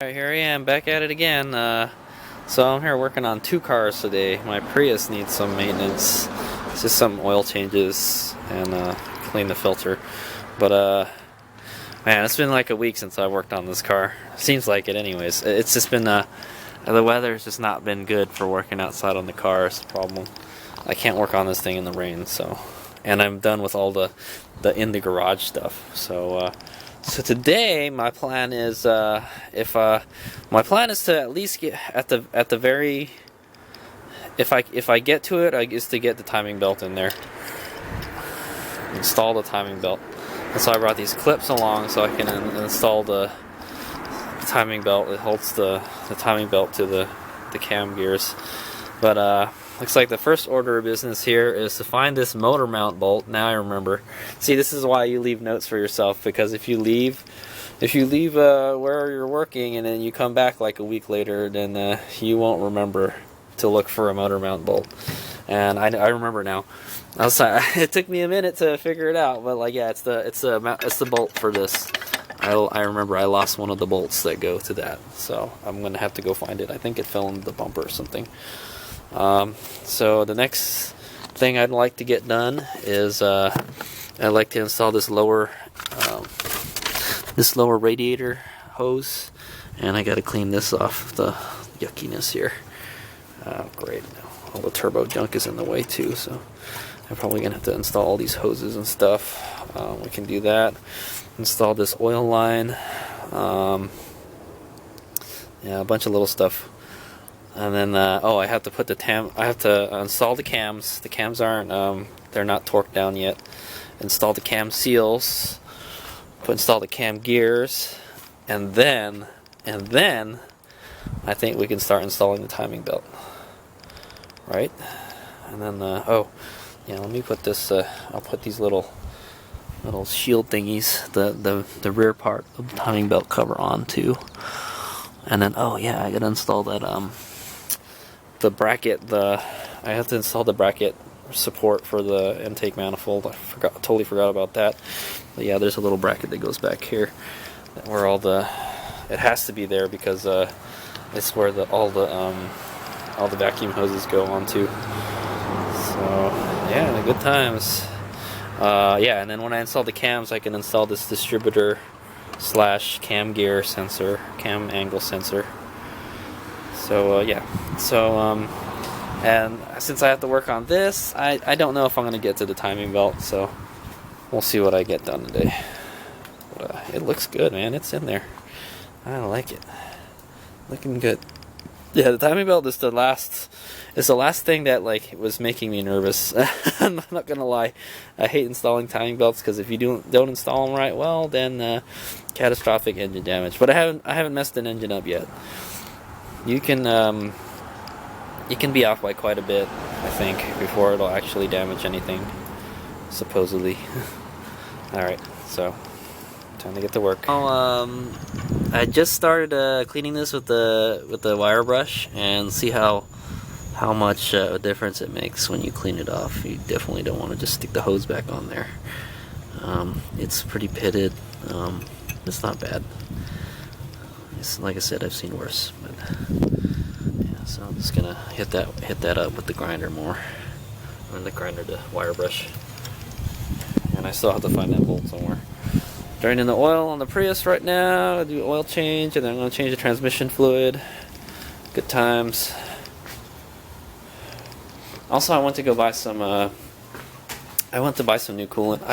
Alright, here I am, back at it again. So I'm here working on two cars today. My Prius needs some maintenance. It's just some oil changes and clean the filter. But man, it's been like a week since I worked on this car. Seems like it anyways. It's just been, the weather's just not been good for working outside on the car. It's the problem. I can't work on this thing in the rain, so. And I'm done with all the in the garage stuff. So today my plan is my plan is to at least get at the very, if I get to it, is to get the timing belt in there, install the timing belt. And so I brought these clips along so I can install the timing belt. It holds the timing belt to the cam gears. But looks like the first order of business here is to find this motor mount bolt. Now I remember. See, this is why you leave notes for yourself, because if you leave where you're working and then you come back like a week later, then you won't remember to look for a motor mount bolt. And I remember now. It took me a minute to figure it out, but like, yeah, it's the bolt for this. I remember I lost one of the bolts that go to that, so I'm gonna have to go find it. I think it fell in the bumper or something. So the next thing I'd like to get done is I'd like to install this lower radiator hose, and I got to clean this off the yuckiness here. Great, all the turbo junk is in the way too, so I'm probably gonna have to install all these hoses and stuff. We can do that. Install this oil line. Yeah, a bunch of little stuff. And then, I have to put I have to install the cams. The cams aren't, they're not torqued down yet. Install the cam seals. Install the cam gears. And then, I think we can start installing the timing belt. Right? And then, let me put this, I'll put these little shield thingies, the rear part of the timing belt cover on too. And then, I gotta install that, the bracket, I have to install the bracket support for the intake manifold. I totally forgot about that. But yeah, there's a little bracket that goes back here where it has to be there because it's where all the vacuum hoses go onto. So yeah, good times. And then when I install the cams, I can install this distributor / cam gear sensor, cam angle sensor. So and since I have to work on this, I don't know if I'm gonna get to the timing belt, so we'll see what I get done today. But, it looks good, man. It's in there. I like it. Looking good. Yeah, the timing belt is the last thing that was making me nervous. I'm not gonna lie. I hate installing timing belts because if you don't install them right, well, then catastrophic engine damage. But I haven't messed an engine up yet. You can be off by quite a bit, I think, before it'll actually damage anything, supposedly. Alright, so time to get to work. I just started cleaning this with the wire brush, and see how much a difference it makes when you clean it off. You definitely don't want to just stick the hose back on there. It's pretty pitted. It's not bad. Like I said, I've seen worse, but yeah. So I'm just gonna hit that up with the grinder more, or the wire brush. And I still have to find that bolt somewhere. Draining the oil on the Prius right now. Do oil change, and then I'm gonna change the transmission fluid. Good times. Also, I went to go buy some. I went to buy some new coolant.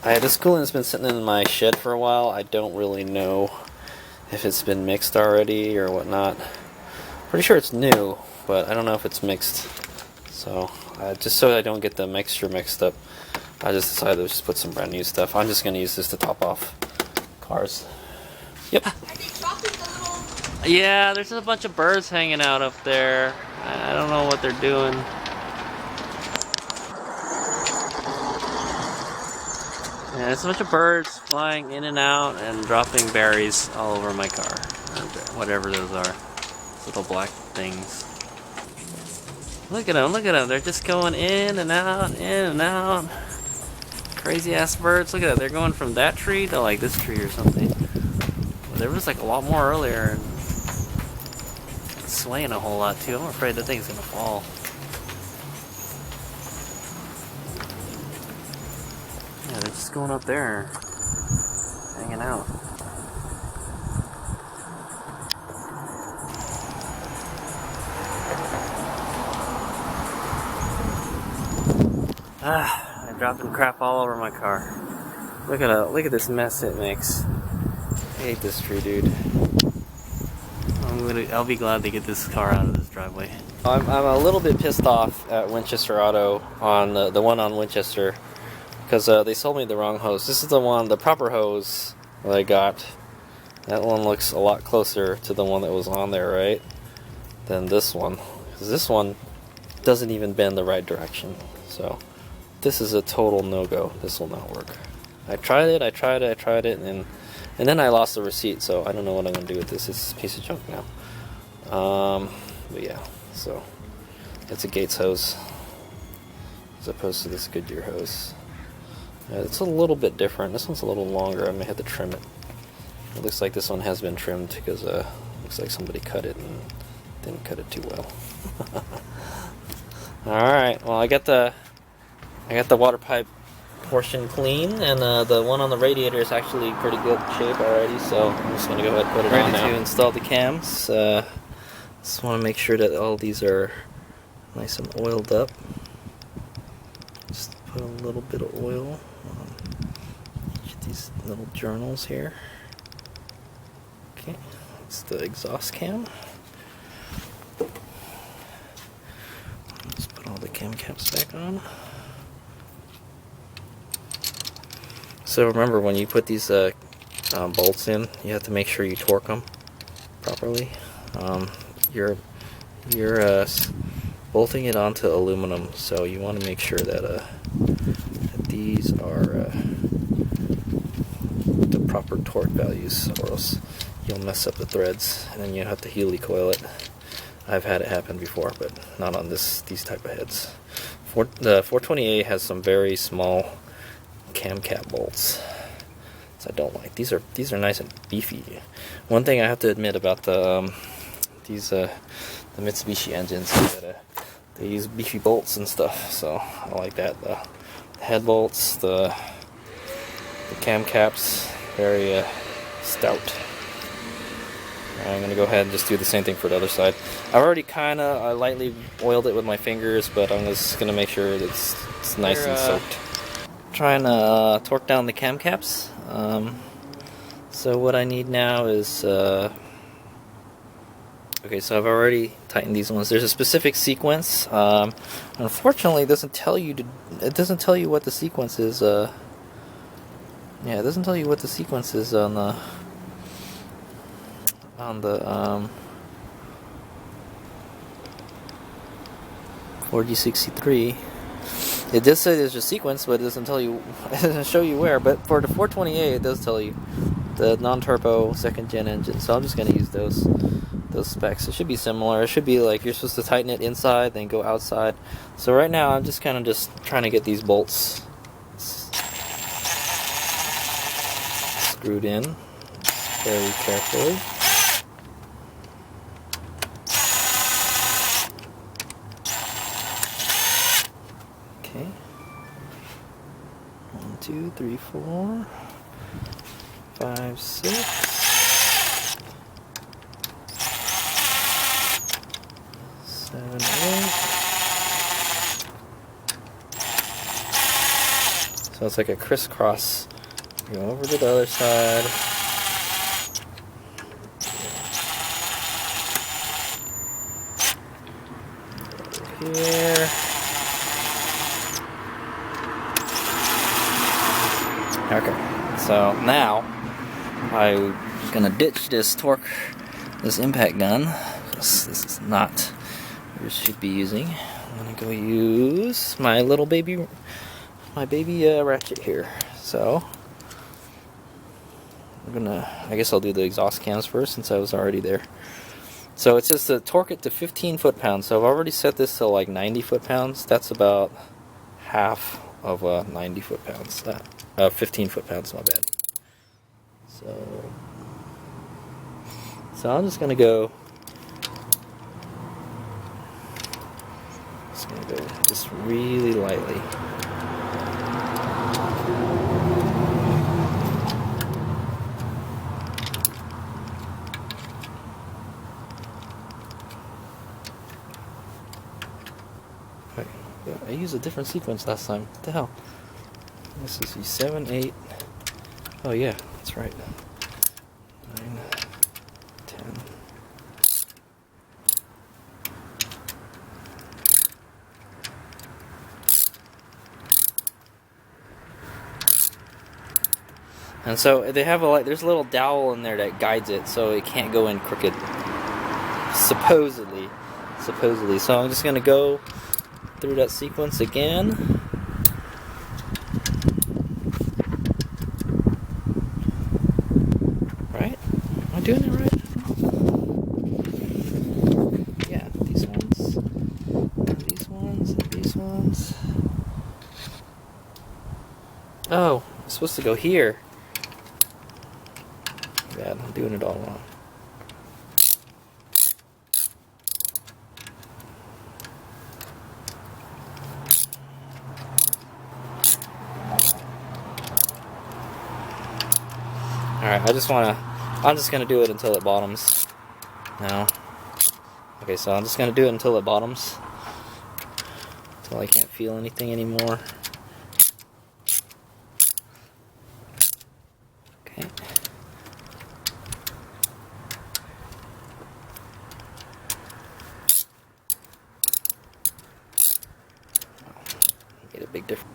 This coolant has been sitting in my shed for a while. I don't really know if it's been mixed already or whatnot. Pretty sure it's new, but I don't know if it's mixed. So just so I don't get the mixture mixed up, I just decided to just put some brand new stuff. I'm just gonna use this to top off cars. Yep. Yeah, there's a bunch of birds hanging out up there. I don't know what they're doing. Yeah, there's a bunch of birds flying in and out and dropping berries all over my car. Or whatever those are. Little black things. Look at them, they're just going in and out, in and out. Crazy ass birds, look at that, they're going from that tree to like this tree or something. There was like a lot more earlier, and it's swaying a whole lot too. I'm afraid the thing's gonna fall. Yeah, they're just going up there, hanging out. Ah, I'm dropping crap all over my car. Look at this mess it makes. I hate this tree, dude. I'll be glad to get this car out of this driveway. I'm a little bit pissed off at Winchester Auto on the one on Winchester, because they sold me the wrong hose. This is the proper hose that I got. That one looks a lot closer to the one that was on there, right, than this one. Because this one doesn't even bend the right direction. So this is a total no-go. This will not work. I tried it, and then I lost the receipt, so I don't know what I'm going to do with this. It's a piece of junk now. But yeah, so it's a Gates hose as opposed to this Goodyear hose. It's a little bit different. This one's a little longer. I may have to trim it. It looks like this one has been trimmed because looks like somebody cut it and didn't cut it too well. Alright, well I got the water pipe portion clean, and the one on the radiator is actually pretty good shape already, so I'm just going to go ahead and put it on now. Ready to install the cams. Just want to make sure that all these are nice and oiled up. Just put a little bit of oil on each of these little journals here. Okay, it's the exhaust cam. Let's put all the cam caps back on. So remember, when you put these bolts in, you have to make sure you torque them properly. You're bolting it onto aluminum, so you want to make sure that these are the proper torque values, or else you'll mess up the threads, and then you have to heli coil it. I've had it happen before, but not on these type of heads. The 420A has some very small cam cap bolts, so I don't like. These are nice and beefy. One thing I have to admit about the Mitsubishi engines is that they use beefy bolts and stuff, so I like that. The head bolts, the cam caps, very stout. I'm going to go ahead and just do the same thing for the other side. I've already kind of lightly oiled it with my fingers, but I'm just going to make sure that it's nice and soaked. Trying to torque down the cam caps. So what I need now is okay, so I've already tightened these ones. There's a specific sequence. Unfortunately, it doesn't tell you what the sequence is. Yeah, it doesn't tell you what the sequence is on the 4G63. It does say there's a sequence, but it doesn't tell you. It doesn't show you where. But for the 420A, it does tell you the non-turbo second-gen engine. So I'm just going to use those specs. It should be similar. It should be like you're supposed to tighten it inside, then go outside. So right now, I'm just kind of trying to get these bolts screwed in very carefully. Okay. 1, 2, 3, 4, 5, 6. 7, 8. So it's like a crisscross. Go over to the other side. Over here. Okay, so now I'm gonna ditch this impact gun. This is not what you should be using. I'm gonna go use my little baby ratchet here. So I guess I'll do the exhaust cams first since I was already there. So it says to torque it to 15 foot-pounds. So I've already set this to like 90 foot-pounds. That's about half of 90 foot-pounds. 15 foot-pounds, my bad. So So I'm just gonna go. Just gonna go just really lightly. Wait, I used a different sequence last time. What the hell? This is E7, 8. Oh yeah, that's right. 9, 10. And so they have there's a little dowel in there that guides it, so it can't go in crooked. Supposedly. So I'm just gonna go through that sequence again. Right? Am I doing it right? Yeah, these ones, and these ones, and these ones. Oh, I'm supposed to go here. Bad, I'm doing it all wrong. Alright, I'm just gonna do it until it bottoms. Now. Okay, so I'm just gonna do it until it bottoms. Until I can't feel anything anymore. Okay. Made a big difference.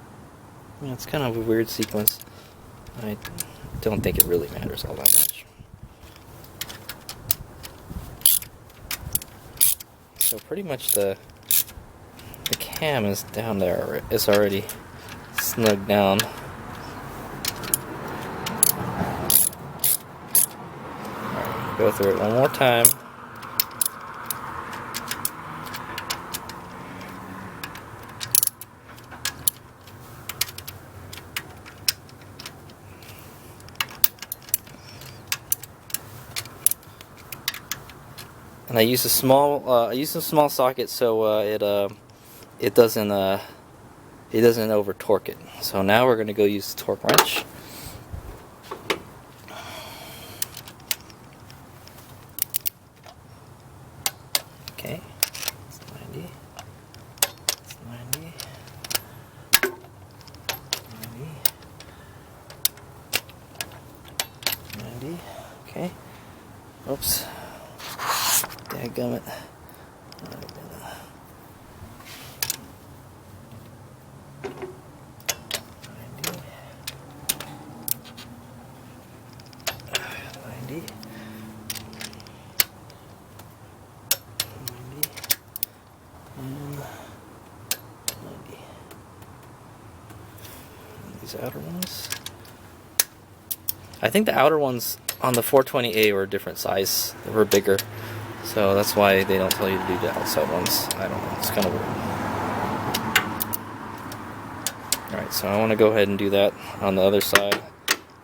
Yeah, it's kind of a weird sequence. I don't think it really matters all that much. So pretty much the cam is down there. It's already snugged down. Alright, go through it one more time. And I use a small socket so it doesn't over torque it. So now we're gonna go use the torque wrench. Okay, it's 90. It's 90. 90. 90. Okay. Oops. Dadgummit. These outer ones. I think the outer ones on the 420A were a different size. They were bigger. So that's why they don't tell you to do the outside ones. I don't know. It's kind of weird. Alright, so I want to go ahead and do that on the other side.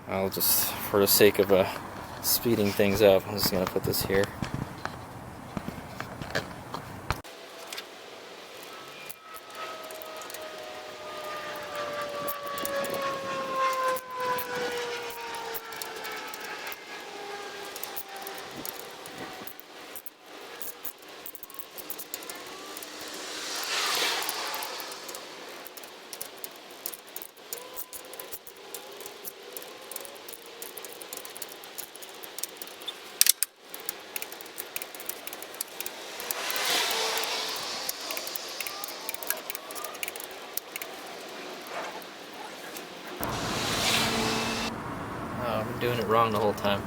I'll just, for the sake of speeding things up, I'm just going to put this here. I've been doing it wrong the whole time.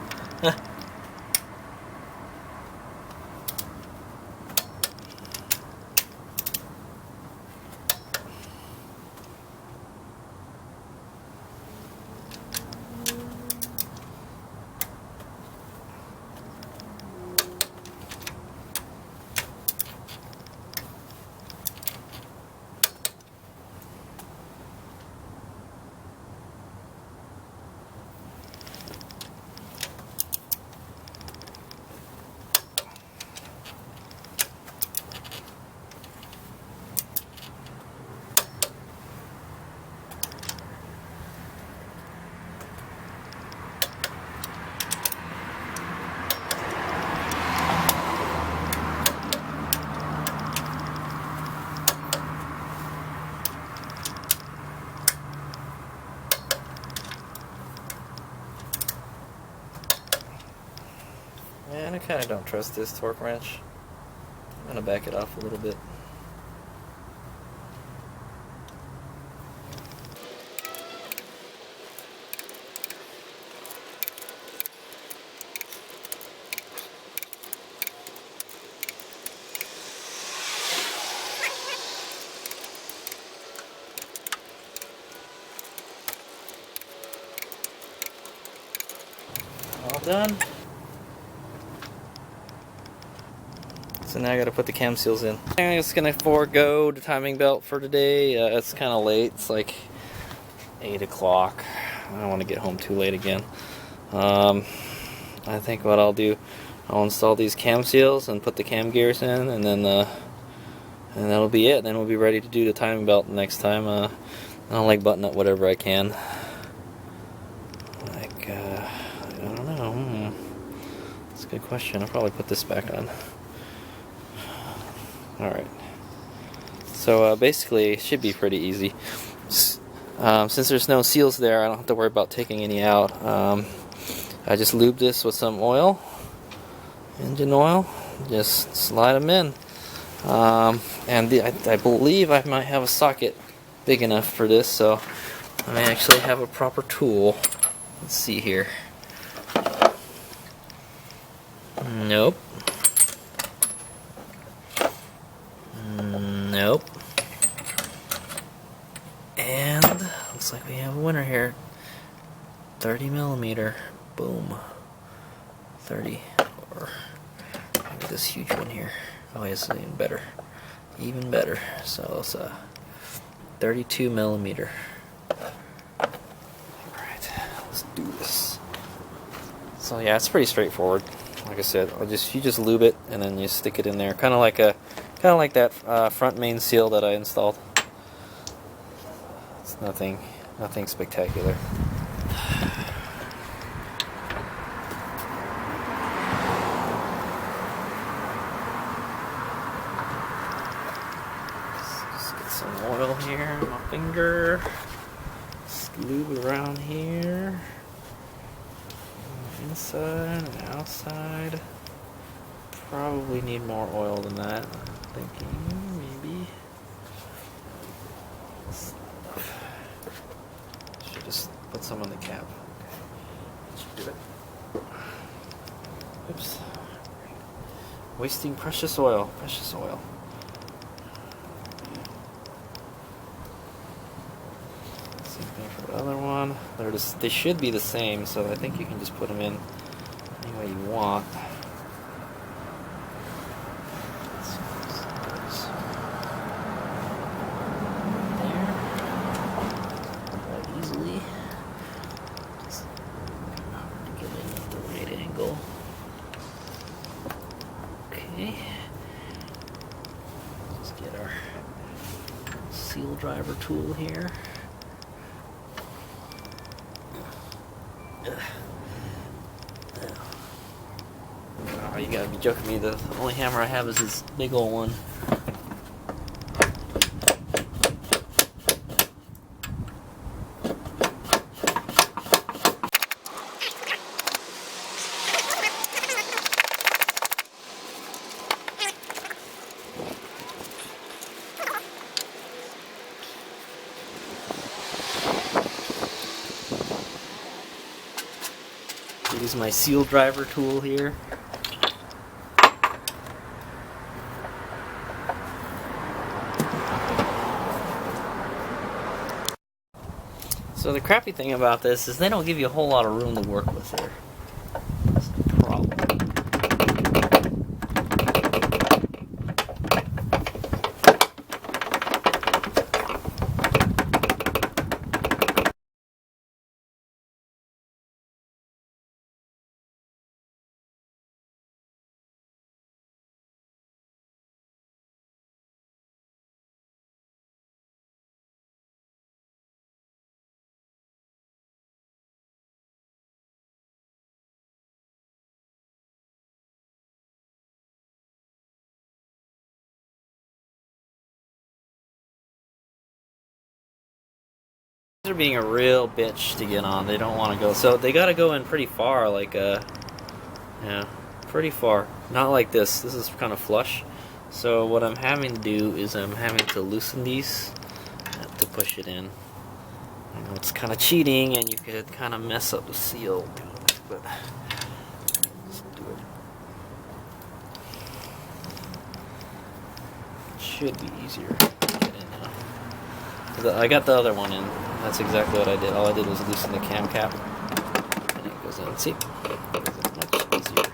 kind of don't trust this torque wrench. I'm gonna back it off a little bit. All done. So now I gotta put the cam seals in. I'm just gonna forego the timing belt for today. It's kind of late. It's like 8 o'clock. I don't want to get home too late again. I think what I'll do, I'll install these cam seals and put the cam gears in, and then and that'll be it. Then we'll be ready to do the timing belt next time. I'll like button up whatever I can. Like I don't know. That's a good question. I'll probably put this back on. Alright, so basically it should be pretty easy. Since there's no seals there, I don't have to worry about taking any out. I just lube this with some oil, engine oil, just slide them in. And I believe I might have a socket big enough for this, so I may actually have a proper tool. Let's see here. Nope. Nope. And looks like we have a winner here. 30 millimeter. Boom. 30. Or maybe this huge one here. Oh, it's even better. Even better. So it's a 32 millimeter. Alright, let's do this. So yeah, it's pretty straightforward. Like I said, you just lube it and then you stick it in there, kind of like that front main seal that I installed. It's nothing spectacular. Just get some oil here on my finger. Just lube around here. Inside and outside. Probably need more oil than that. I'm thinking maybe. Should just put some on the cap. Should do it. Oops. Wasting precious oil. Precious oil. Same thing for the other one. They should be the same, so I think you can just put them in any way you want. Let's get our seal driver tool here. Oh, you gotta be joking me. The only hammer I have is this big old one. Use my seal driver tool here. So the crappy thing about this is they don't give you a whole lot of room to work with here. That's the problem. They're being a real bitch to get on. They don't want to go. So they got to go in pretty far, like yeah, pretty far. Not like this. This is kind of flush. So what I'm having to do is I'm having to loosen these to push it in. I know it's kind of cheating, and you could kind of mess up the seal doing it, but let's do it. It should be easier to get in now. I got the other one in. That's exactly what I did. All I did was loosen the cam cap, and it goes in. See? It goes in much easier.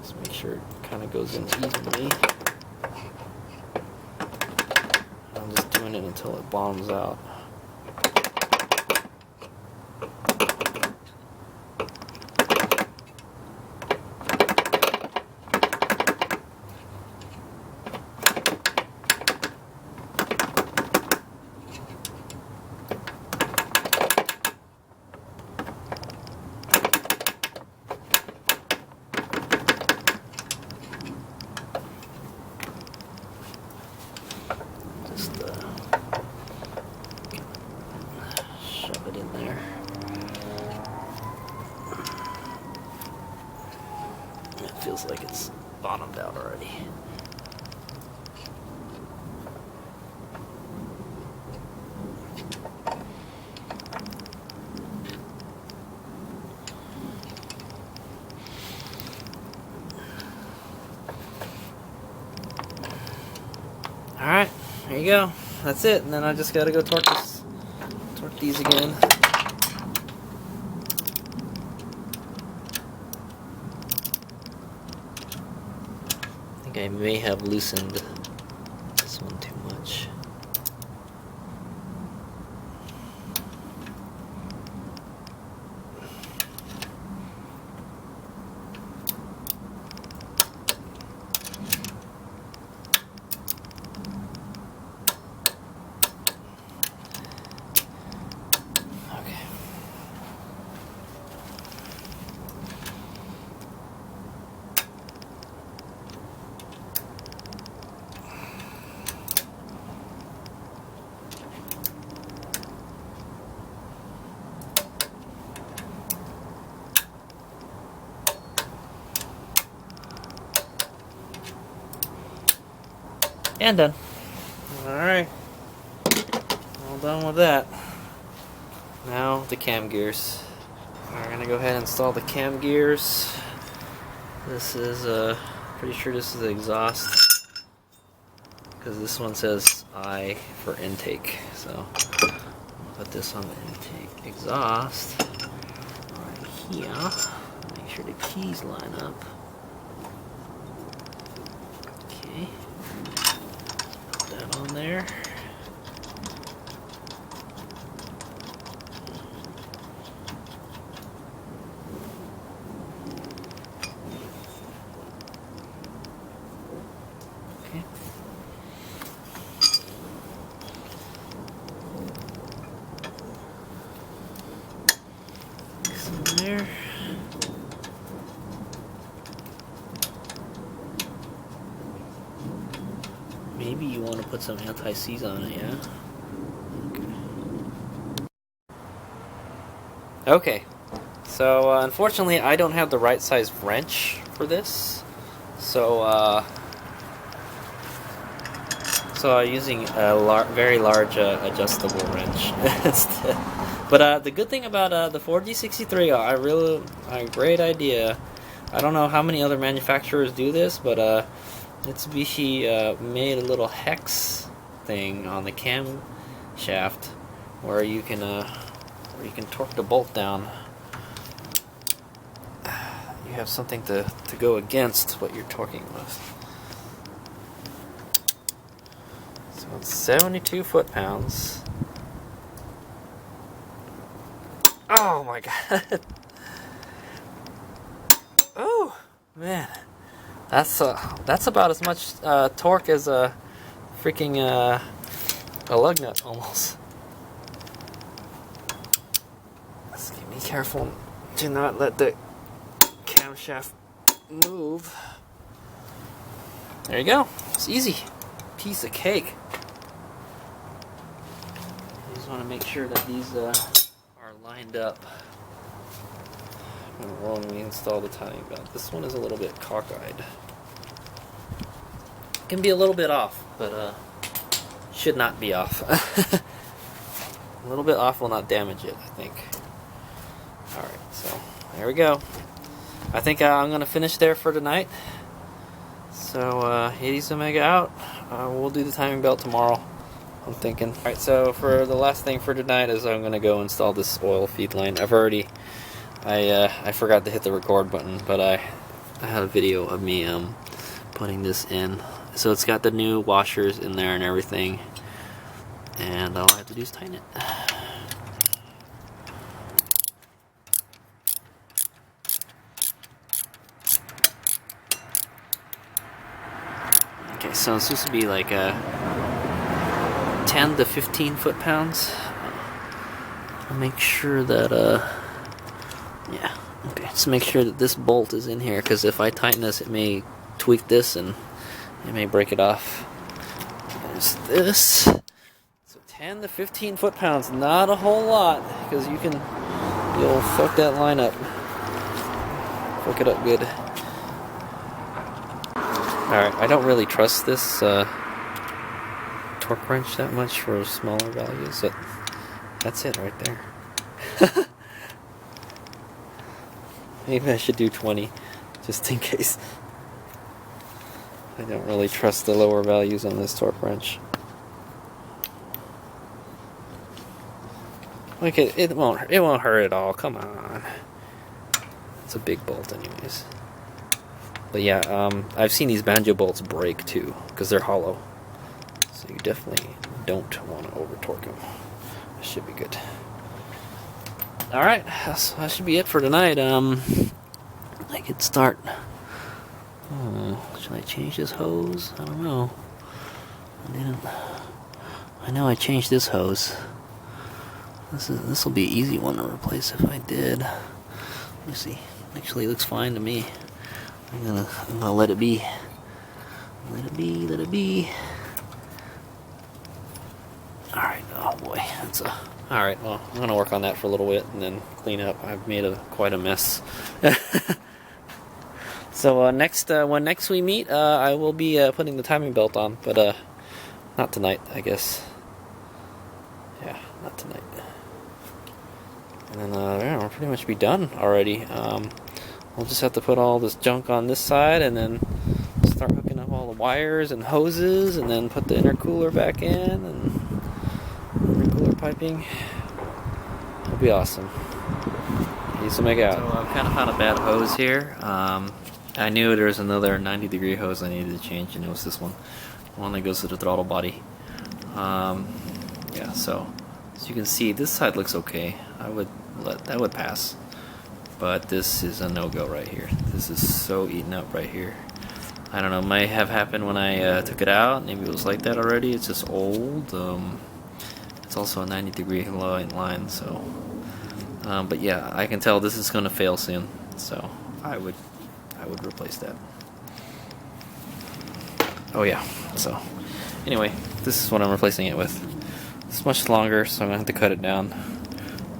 Just make sure it kind of goes in evenly. I'm just doing it until it bottoms out. Shove it in there. It feels like it's bottomed out already. Alright, there you go. That's it. And then I just gotta go torque these again. I think I may have loosened this one too much. And done. Alright. All done with that. Now the cam gears. We're gonna go ahead and install the cam gears. This is pretty sure this is the exhaust, because this one says I for intake. So I'll put this on the intake exhaust right here. Make sure the keys line up. Okay. On there. Okay. Mix in there. Maybe you want to put some anti-seize on it, yeah? Okay. So, unfortunately, I don't have the right size wrench for this. So I'm using a very large adjustable wrench instead. But the good thing about the 4G63, a great idea. I don't know how many other manufacturers do this, but Mitsubishi made a little hex thing on the camshaft where you can torque the bolt down. You have something to go against what you're torquing with. So it's 72 foot-pounds. Oh my god! Oh man. That's about as much torque as a freaking a lug nut almost. Let's be careful to not let the camshaft move. There you go. It's easy. Piece of cake. Use just want to make sure that these are lined up when we install the timing belt. This one is a little bit cockeyed. It can be a little bit off, but should not be off. A little bit off will not damage it, I think. Alright, so there we go. I think I'm going to finish there for tonight. So, Hades Omega out. We'll do the timing belt tomorrow, I'm thinking. Alright, so for the last thing for tonight is I'm going to go install this oil feed line. I forgot to hit the record button, but I had a video of me putting this in. So it's got the new washers in there and everything. And all I have to do is tighten it. Okay, so it's supposed to be like 10 to 15 foot-pounds. I'll make sure that, yeah, okay, just make sure that this bolt is in here, because if I tighten this, it may tweak this and it may break it off. There's this. 10 to 15 foot-pounds, not a whole lot, because you'll fuck that line up. Fuck it up good. Alright, I don't really trust this torque wrench that much for smaller values, but that's it right there. Maybe I should do 20, just in case. I don't really trust the lower values on this torque wrench. Like it won't hurt at all. Come on, it's a big bolt, anyways. But yeah, I've seen these banjo bolts break too because they're hollow. So you definitely don't want to over torque them. That should be good. All right, that should be it for tonight. I could start. Should I change this hose? I don't know. I know I changed this hose. This will be an easy one to replace if I did. Let me see. Actually, it looks fine to me. I'm gonna let it be. Let it be. Let it be. All right. Oh boy, that's a. All right. Well, I'm gonna work on that for a little bit and then clean up. I've made quite a mess. So when next we meet, I will be putting the timing belt on, but not tonight, I guess. Yeah, not tonight. And then yeah, we'll pretty much be done already. We'll just have to put all this junk on this side and then start hooking up all the wires and hoses and then put the intercooler back in and intercooler piping. It'll be awesome. Peace Omega out. So I've kind of found a bad hose here. I knew there was another 90-degree hose I needed to change, and it was this one. The one that goes to the throttle body. Yeah, so as you can see, this side looks okay. That would pass. But this is a no-go right here. This is so eaten up right here. I don't know, it might have happened when I took it out. Maybe it was like that already. It's just old. It's also a 90-degree line, so. But yeah, I can tell this is going to fail soon. So I would replace that. Oh yeah. So anyway, this is what I'm replacing it with. It's much longer, so I'm gonna have to cut it down.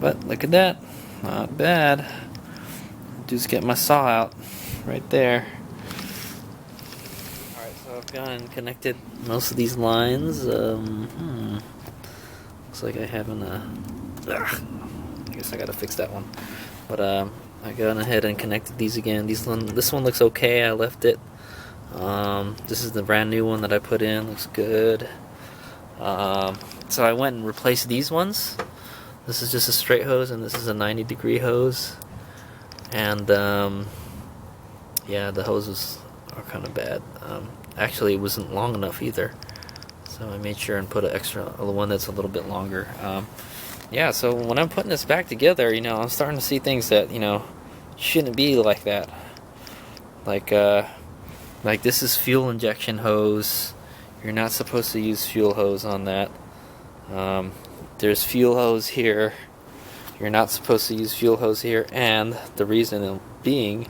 But look at that, not bad. Just get my saw out right there. Alright, so I've gone and connected most of these lines. Looks like I haven't I guess I gotta fix that one. But I gone ahead and connected these again. This one looks okay. I left it. This is the brand new one that I put in. Looks good. So I went and replaced these ones. This is just a straight hose, and this is a 90-degree hose. And yeah, the hoses are kind of bad. Actually, it wasn't long enough either. So I made sure and put one that's a little bit longer. Yeah, so when I'm putting this back together, I'm starting to see things that, shouldn't be like that. Like this is fuel injection hose. You're not supposed to use fuel hose on that. There's fuel hose here. You're not supposed to use fuel hose here, and the reason being,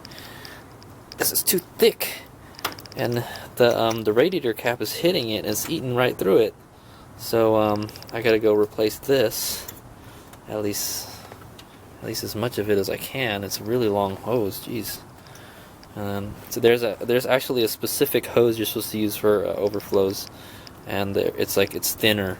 this is too thick, and the radiator cap is hitting it. It's eating right through it. So I gotta go replace this, at least as much of it as I can. It's a really long hose, jeez. So there's actually a specific hose you're supposed to use for overflows, and it's thinner